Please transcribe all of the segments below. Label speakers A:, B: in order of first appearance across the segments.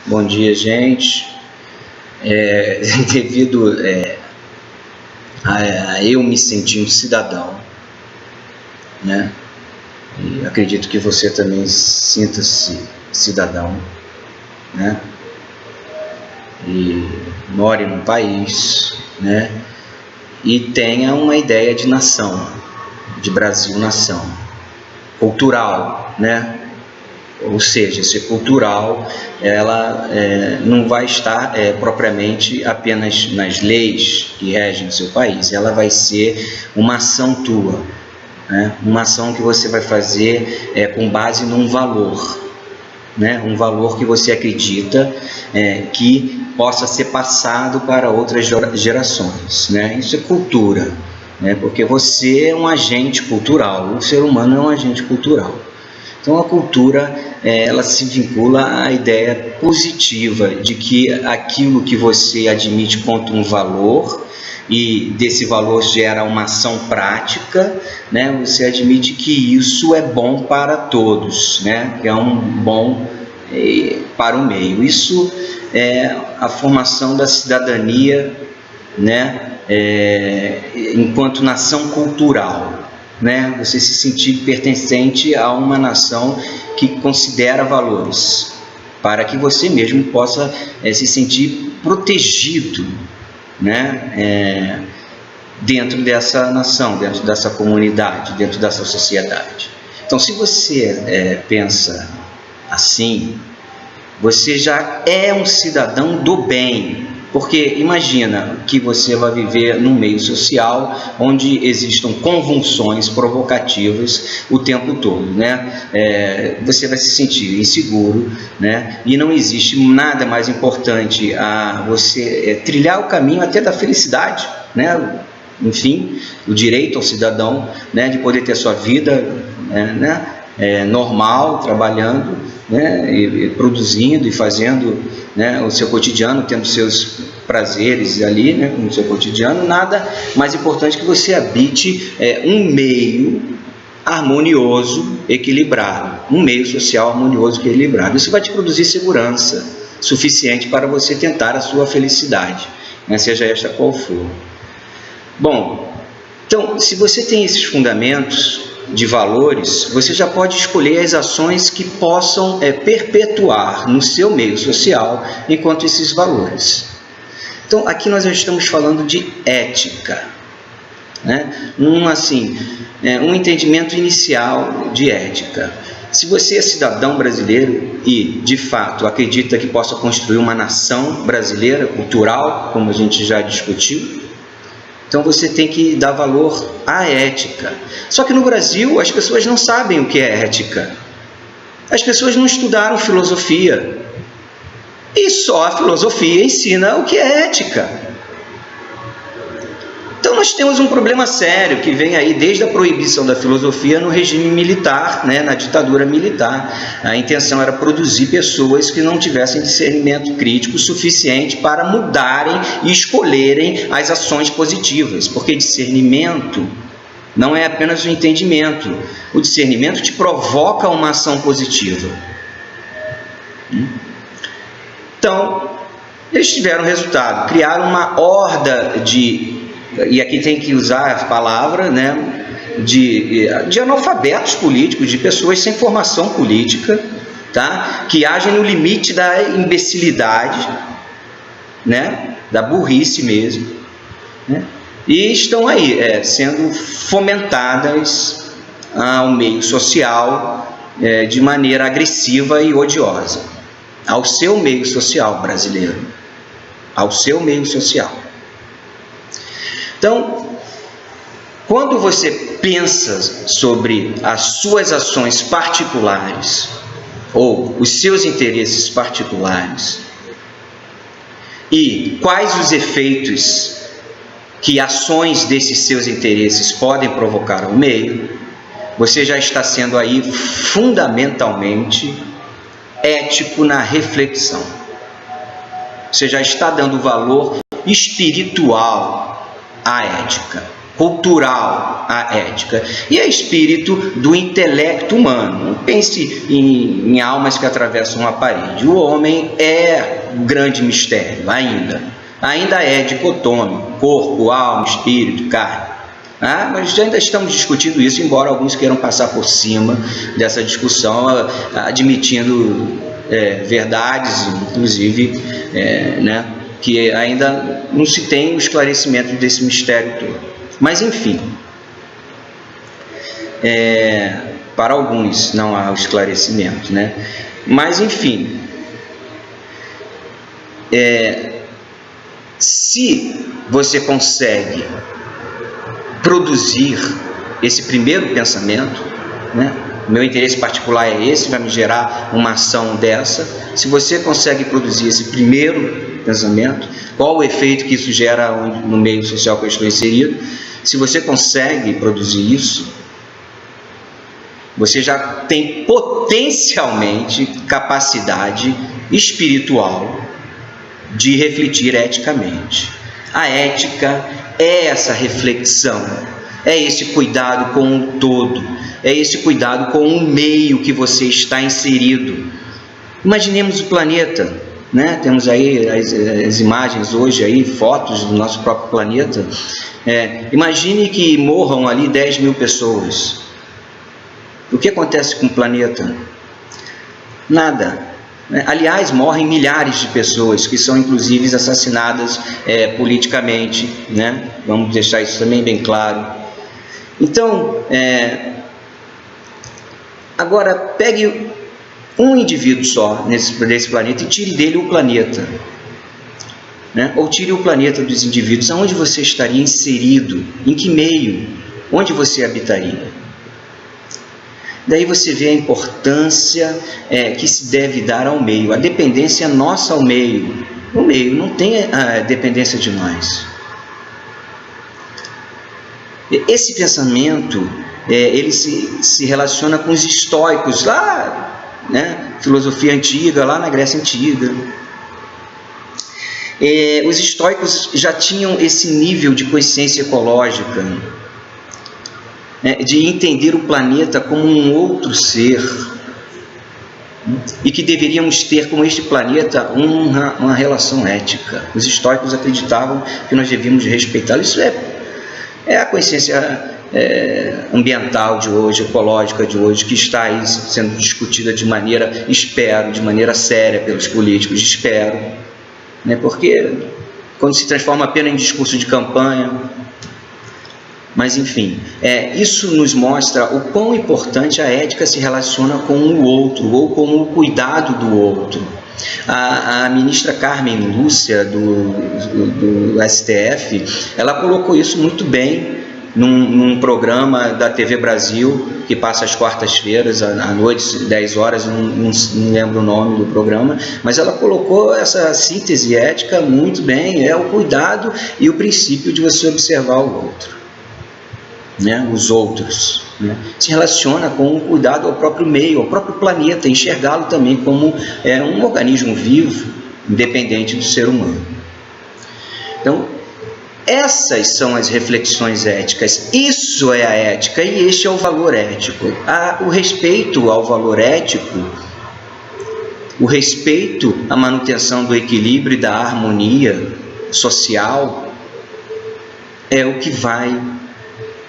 A: Bom dia, gente. Devido a eu me sentir um cidadão, né? E acredito que você também sinta-se cidadão, né? E more num país, né? E tenha uma ideia de nação, de Brasil-nação, cultural, né? Ou seja, ser cultural, ela não vai estar propriamente apenas nas leis que regem o seu país, ela vai ser uma ação tua, né? Uma ação que você vai fazer com base num valor, né? Um valor que você acredita que possa ser passado para outras gerações, né? Isso é cultura, né? Porque você é um agente cultural, o ser humano é um agente cultural. Então a cultura, ela se vincula à ideia positiva de que aquilo que você admite conta um valor e desse valor gera uma ação prática, né? Você admite que isso é bom para todos, né? Que é um bom para o meio. Isso é a formação da cidadania, né? Enquanto nação cultural. Né? Você se sentir pertencente a uma nação que considera valores, para que você mesmo possa se sentir protegido, né? Dentro dessa nação, dentro dessa comunidade, dentro dessa sociedade. Então, se você pensa assim, você já é um cidadão do bem. Porque imagina que você vai viver num meio social onde existam convulsões provocativas o tempo todo, né? Você vai se sentir inseguro, né? E não existe nada mais importante a você trilhar o caminho até da felicidade, né? Enfim, o direito ao cidadão, né? De poder ter sua vida, né? Normal, trabalhando, né? E produzindo e fazendo, né? O seu cotidiano, tendo seus prazeres ali, né? No seu cotidiano. Nada mais importante que você habite um meio harmonioso, equilibrado, um meio social harmonioso, equilibrado. Isso vai te produzir segurança suficiente para você tentar a sua felicidade, né? Seja esta qual for. Bom, então, se você tem esses fundamentos de valores, você já pode escolher as ações que possam perpetuar no seu meio social enquanto esses valores. Então, aqui nós já estamos falando de ética, né? Um entendimento inicial de ética. Se você é cidadão brasileiro e, de fato, acredita que possa construir uma nação brasileira cultural, como a gente já discutiu, então você tem que dar valor à ética. Só que no Brasil as pessoas não sabem o que é ética. As pessoas não estudaram filosofia. E só a filosofia ensina o que é ética. Então nós temos um problema sério que vem aí desde a proibição da filosofia no regime militar, né, na ditadura militar. A intenção era produzir pessoas que não tivessem discernimento crítico suficiente para mudarem e escolherem as ações positivas, porque discernimento não é apenas o entendimento. O discernimento te provoca uma ação positiva. Então, eles tiveram resultado, criaram uma horda e aqui tem que usar a palavra, né, de analfabetos políticos, de pessoas sem formação política, tá? Que agem no limite da imbecilidade, né? Da burrice mesmo, né? E estão aí sendo fomentadas ao meio social de maneira agressiva e odiosa, ao seu meio social brasileiro, ao seu meio social. Então, quando você pensa sobre as suas ações particulares ou os seus interesses particulares e quais os efeitos que ações desses seus interesses podem provocar ao meio, você já está sendo aí fundamentalmente ético na reflexão. Você já está dando valor espiritual à ética. cultural a ética, e é espírito do intelecto humano. Não pense em almas que atravessam a parede. O homem é um grande mistério ainda é dicotômico, corpo, alma, espírito, carne. Mas ainda estamos discutindo isso, embora alguns queiram passar por cima dessa discussão, admitindo verdades, inclusive, que ainda não se tem o esclarecimento desse mistério todo. Mas, enfim, para alguns não há o esclarecimento, Mas, enfim, se você consegue produzir esse primeiro pensamento, meu interesse particular é esse, vai me gerar uma ação dessa. Se você consegue produzir esse primeiro pensamento, qual o efeito que isso gera no meio social que eu estou inserido? Se você consegue produzir isso, você já tem potencialmente capacidade espiritual de refletir eticamente. A ética é essa reflexão, é esse cuidado com o todo, é esse cuidado com o meio que você está inserido. Imaginemos o planeta, Temos aí as imagens hoje, aí, fotos do nosso próprio planeta. Imagine que morram ali 10 mil pessoas. O que acontece com o planeta? Nada. Aliás, morrem milhares de pessoas que são inclusive assassinadas politicamente, Vamos deixar isso também bem claro. Então, agora pegue um indivíduo só nesse planeta e tire dele o planeta, ou tire o planeta dos indivíduos. Aonde você estaria inserido? Em que meio? Onde você habitaria? Daí você vê a importância que se deve dar ao meio, a dependência nossa ao meio. O meio não tem a dependência de nós. Esse pensamento, ele se relaciona com os estoicos, lá, filosofia antiga, lá na Grécia Antiga. Os estoicos já tinham esse nível de consciência ecológica, de entender o planeta como um outro ser, e que deveríamos ter com este planeta uma relação ética. Os estoicos acreditavam que nós devíamos respeitá-lo. Isso é a consciência ambiental de hoje, ecológica de hoje, que está aí sendo discutida de maneira séria pelos políticos, porque quando se transforma apenas em discurso de campanha. Mas, enfim, isso nos mostra o quão importante a ética se relaciona com o outro, ou com o cuidado do outro. A ministra Carmen Lúcia, do STF, ela colocou isso muito bem num programa da TV Brasil, que passa às quartas-feiras, à noite, 10 horas, não lembro o nome do programa, mas ela colocou essa síntese ética muito bem, o cuidado e o princípio de você observar o outro. Os outros, se relaciona com o cuidado ao próprio meio, ao próprio planeta, enxergá-lo também como um organismo vivo, independente do ser humano. Então, essas são as reflexões éticas, isso é a ética e este é o valor ético. O respeito ao valor ético, o respeito à manutenção do equilíbrio e da harmonia social é o que vai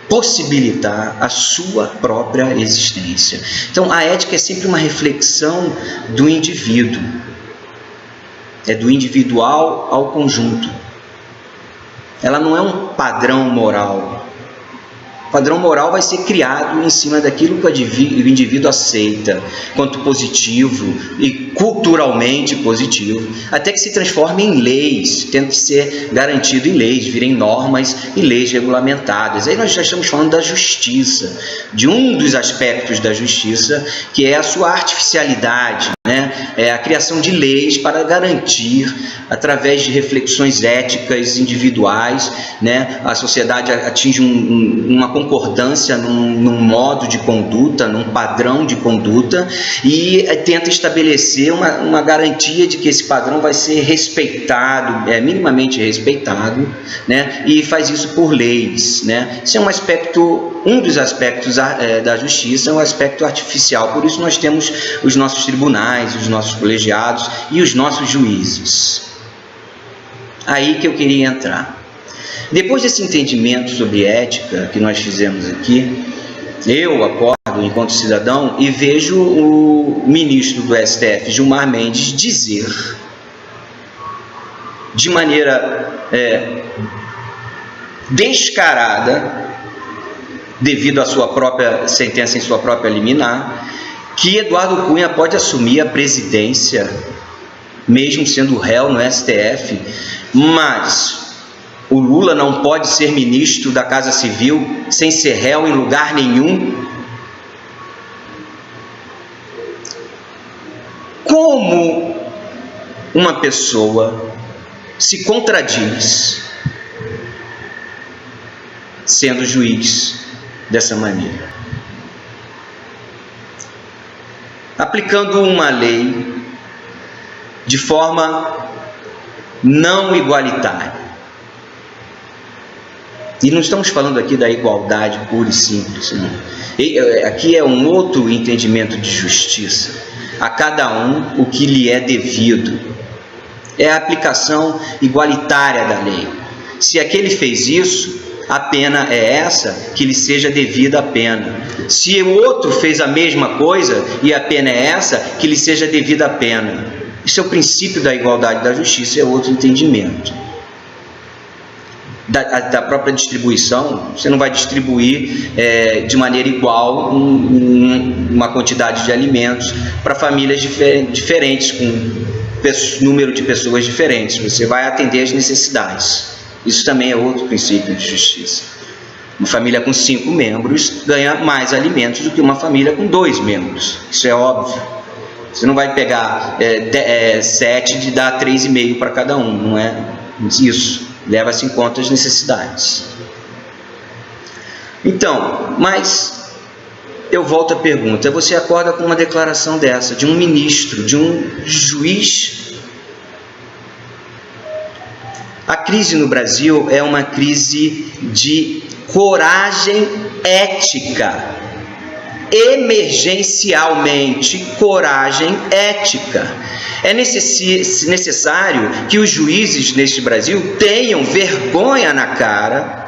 A: possibilitar a sua própria existência. Então, a ética é sempre uma reflexão do indivíduo, do individual ao conjunto. Ela não é um padrão moral. O padrão moral vai ser criado em cima daquilo que o indivíduo aceita quanto positivo e culturalmente positivo, até que se transforme em leis, tendo que ser garantido em leis, virem normas e leis regulamentadas. Aí nós já estamos falando da justiça, de um dos aspectos da justiça, que é a sua artificialidade, né, a criação de leis para garantir, através de reflexões éticas individuais, né, a sociedade atinge uma concordância num modo de conduta, num padrão de conduta, e tenta estabelecer uma garantia de que esse padrão vai ser respeitado, minimamente respeitado, né, e faz isso por leis, né. Isso é um dos aspectos da justiça, é um aspecto artificial. Por isso nós temos os nossos tribunais, os nossos colegiados e os nossos juízes. Aí que eu queria entrar. Depois desse entendimento sobre ética que nós fizemos aqui, eu acordo enquanto cidadão e vejo o ministro do STF, Gilmar Mendes, dizer de maneira descarada, devido à sua própria sentença em sua própria liminar, que Eduardo Cunha pode assumir a presidência, mesmo sendo réu no STF, mas o Lula não pode ser ministro da Casa Civil sem ser réu em lugar nenhum. Como uma pessoa se contradiz sendo juiz dessa maneira? Aplicando uma lei de forma não igualitária. E não estamos falando aqui da igualdade pura e simples, não. Aqui é um outro entendimento de justiça. A cada um o que lhe é devido. É a aplicação igualitária da lei. Se aquele fez isso, a pena é essa, que lhe seja devida a pena. Se o outro fez a mesma coisa e a pena é essa, que lhe seja devida a pena. Isso é o princípio da igualdade da justiça, é outro entendimento. Da própria distribuição, você não vai distribuir de maneira igual uma quantidade de alimentos para famílias diferentes, com número de pessoas diferentes. Você vai atender às necessidades. Isso também é outro princípio de justiça. Uma família com 5 membros ganha mais alimentos do que uma família com 2 membros. Isso é óbvio. Você não vai pegar 7 e dar 3,5 para cada um. Não é isso. Leva-se em conta as necessidades. Então, mas eu volto à pergunta. Você acorda com uma declaração dessa, de um ministro, de um juiz. A crise no Brasil é uma crise de coragem ética. Emergencialmente, coragem ética. É necessário que os juízes neste Brasil tenham vergonha na cara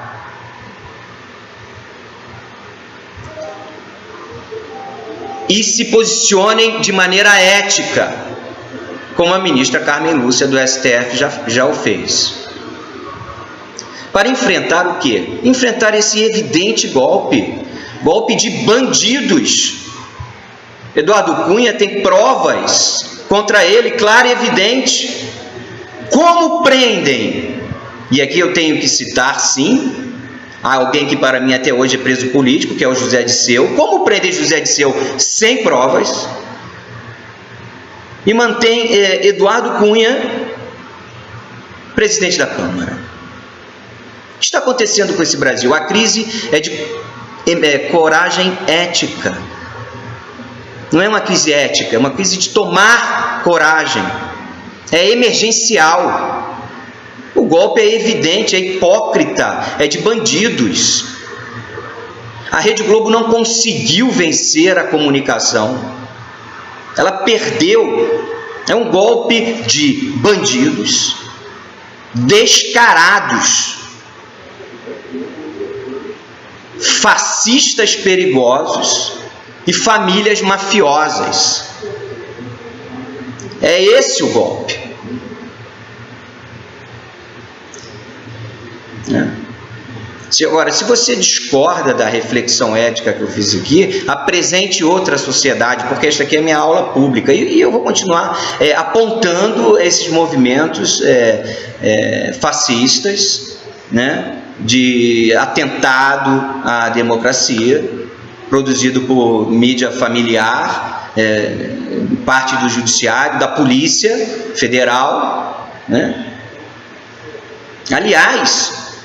A: e se posicionem de maneira ética, como a ministra Carmen Lúcia do STF já o fez. Para enfrentar o quê? Enfrentar esse evidente golpe de bandidos. Eduardo Cunha tem provas contra ele, clara e evidente. Como prendem? E aqui eu tenho que citar, sim, alguém que para mim até hoje é preso político, que é o José Disseu. Como prendem José Disseu sem provas? E mantém Eduardo Cunha presidente da Câmara. O que está acontecendo com esse Brasil? A crise é de coragem ética. Não é uma crise ética, é uma crise de tomar coragem. É emergencial. O golpe é evidente, é hipócrita, é de bandidos. A Rede Globo não conseguiu vencer a comunicação. Ela perdeu. É um golpe de bandidos descarados, fascistas perigosos e famílias mafiosas. É esse o golpe. Agora, se você discorda da reflexão ética que eu fiz aqui, apresente outra sociedade, porque esta aqui é minha aula pública, e eu vou continuar apontando esses movimentos fascistas, né, de atentado à democracia, produzido por mídia familiar, parte do judiciário, da polícia federal, né? Aliás,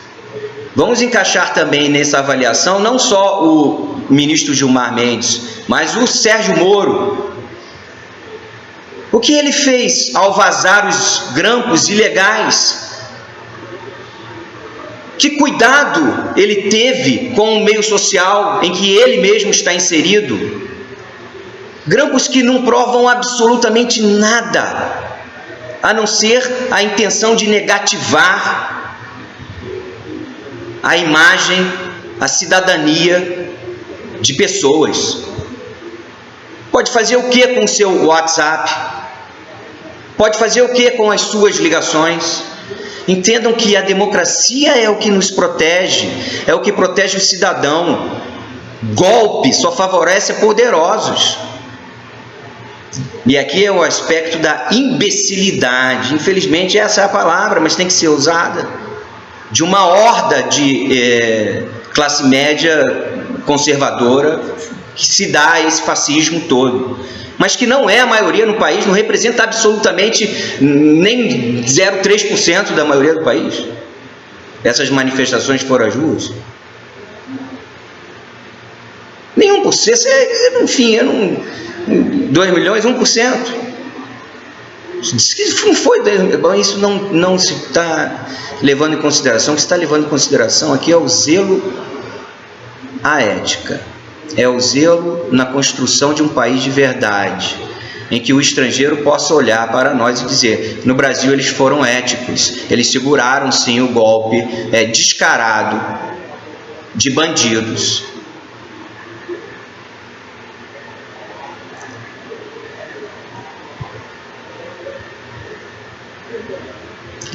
A: vamos encaixar também nessa avaliação não só o ministro Gilmar Mendes, mas o Sérgio Moro. O que ele fez ao vazar os grampos ilegais? Que cuidado ele teve com o meio social em que ele mesmo está inserido? Grampos que não provam absolutamente nada, a não ser a intenção de negativar a imagem, a cidadania de pessoas. Pode fazer o que com o seu WhatsApp? Pode fazer o que com as suas ligações? Entendam que a democracia é o que nos protege, é o que protege o cidadão. Golpe só favorece poderosos. E aqui é o aspecto da imbecilidade. Infelizmente essa é a palavra, mas tem que ser usada. De uma horda de classe média conservadora que se dá a esse fascismo todo, mas que não é a maioria no país, não representa absolutamente nem 0,3% da maioria do país. Essas manifestações foram às ruas. Nenhum por cento, enfim, 2 milhões, 1%. Não foi, isso não se está levando em consideração. O que se está levando em consideração aqui é o zelo à ética. É o zelo na construção de um país de verdade, em que o estrangeiro possa olhar para nós e dizer: no Brasil eles foram éticos, eles seguraram sim o golpe descarado de bandidos.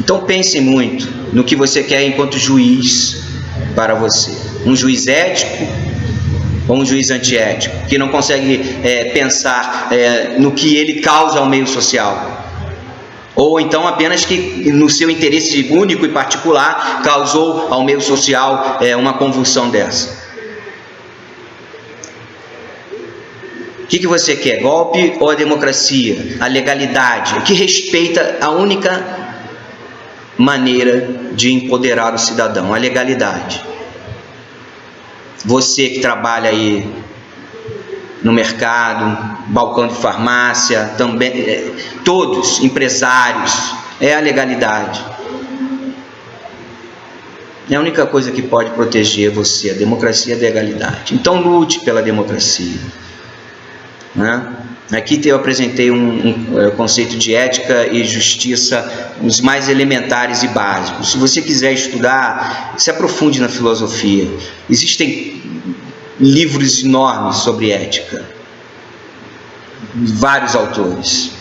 A: Então pensem muito no que você quer enquanto juiz para você. Um juiz ético ou um juiz antiético, que não consegue pensar no que ele causa ao meio social, ou então apenas que no seu interesse único e particular causou ao meio social uma convulsão dessa. O que você quer? Golpe ou a democracia? A legalidade, que respeita a única maneira de empoderar o cidadão, a legalidade. Você que trabalha aí no mercado, balcão de farmácia, também, todos, empresários, é a legalidade. É a única coisa que pode proteger você, a democracia e a legalidade. Então lute pela democracia, né? Aqui eu apresentei um conceito de ética e justiça, os mais elementares e básicos. Se você quiser estudar, se aprofunde na filosofia. Existem livros enormes sobre ética, vários autores.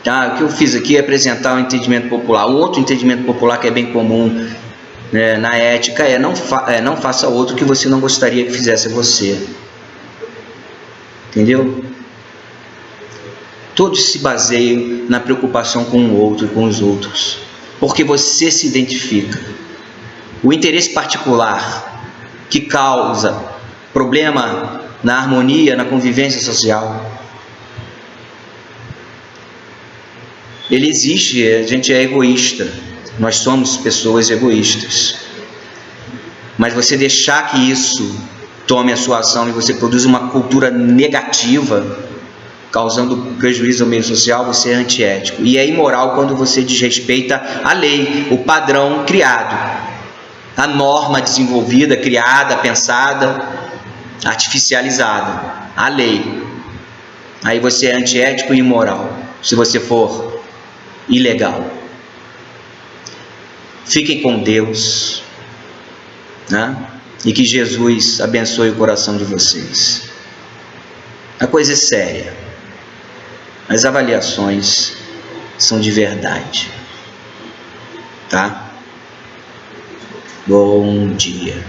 A: O que eu fiz aqui é apresentar um entendimento popular. Um outro entendimento popular que é bem comum na ética é não faça outro que você não gostaria que fizesse a você. Entendeu? Todos se baseiam na preocupação com o outro e com os outros, porque você se identifica. O interesse particular que causa problema na harmonia, na convivência social, ele existe. A gente é egoísta, nós somos pessoas egoístas, mas você deixar que isso tome a sua ação e você produz uma cultura negativa, causando prejuízo ao meio social, você é antiético. E é imoral quando você desrespeita a lei, o padrão criado, a norma desenvolvida, criada, pensada, artificializada, a lei. Aí você é antiético e imoral, se você for ilegal. Fiquem com Deus, né? E que Jesus abençoe o coração de vocês. A coisa é séria. As avaliações são de verdade, tá? Bom dia.